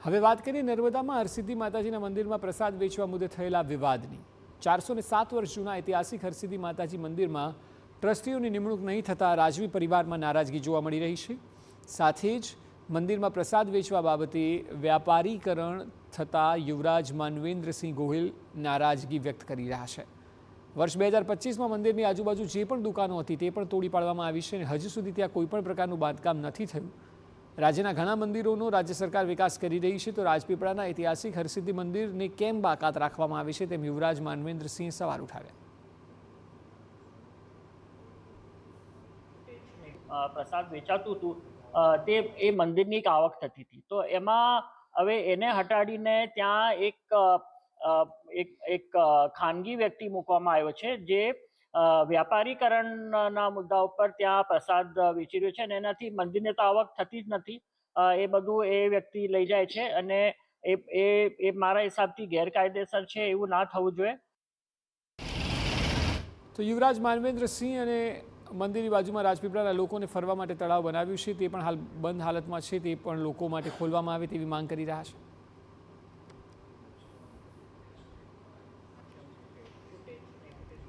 હવે વાત કરીએ નર્મદામાં હરસિદ્ધિ માતાજીના મંદિરમાં પ્રસાદ વેચવા મુદ્દે થયેલા વિવાદની। 407 વર્ષ જૂના ઐતિહાસિક હરસિદ્ધિ માતાજી મંદિરમાં ટ્રસ્ટીઓની નિમણૂક નહીં થતાં રાજવી પરિવારમાં નારાજગી જોવા મળી રહી છે। સાથે જ મંદિરમાં પ્રસાદ વેચવા બાબતે વ્યાપારીકરણ થતાં યુવરાજ માનવેન્દ્રસિંહ ગોહિલ નારાજગી વ્યક્ત કરી રહ્યા છે। વર્ષ 2025માં મંદિરની આજુબાજુ જે પણ દુકાનો હતી તે પણ તોડી પાડવામાં આવી છે અને હજુ સુધી ત્યાં કોઈપણ પ્રકારનું બાંધકામ નથી થયું। રાજ્યના ઘણા મંદિરોનો રાજ્ય સરકાર વિકાસ કરી રહી છે, તો રાજપીપળાના ઐતિહાસિક હરસિદ્ધિ મંદિરને કેમ બાકાત રાખવામાં આવી છે તેમ યુવરાજ માનવેન્દ્રસિંહ સવાલ ઉઠાવ્યા। પ્રસાદ વેચાતું હતું તે એ મંદિરની એક આવક થતી હતી, તો એમાં હવે એને હટાડીને ત્યાં એક ખાનગી વ્યક્તિ મૂકવામાં આવ્યો છે જે વ્યાપારીકરણના મુદ્દા ઉપર ત્યાં પ્રસાદ વેચી રહ્યો છે અને એનાથી મંદિરને તો આવક થતી જ નથી। એ બધું એ વ્યક્તિ લઈ જાય છે અને એ મારા હિસાબથી ગેરકાયદેસર છે, એવું ના થવું જોઈએ। તો યુવરાજ માનવેન્દ્રસિંહ અને મંદિરની બાજુમાં રાજપીપળાના લોકોને ફરવા માટે તળાવ બનાવ્યું છે, તે પણ હાલ બંધ હાલતમાં છે, તે પણ લોકો માટે ખોલવામાં આવે તેવી માંગ કરી રહ્યા છે।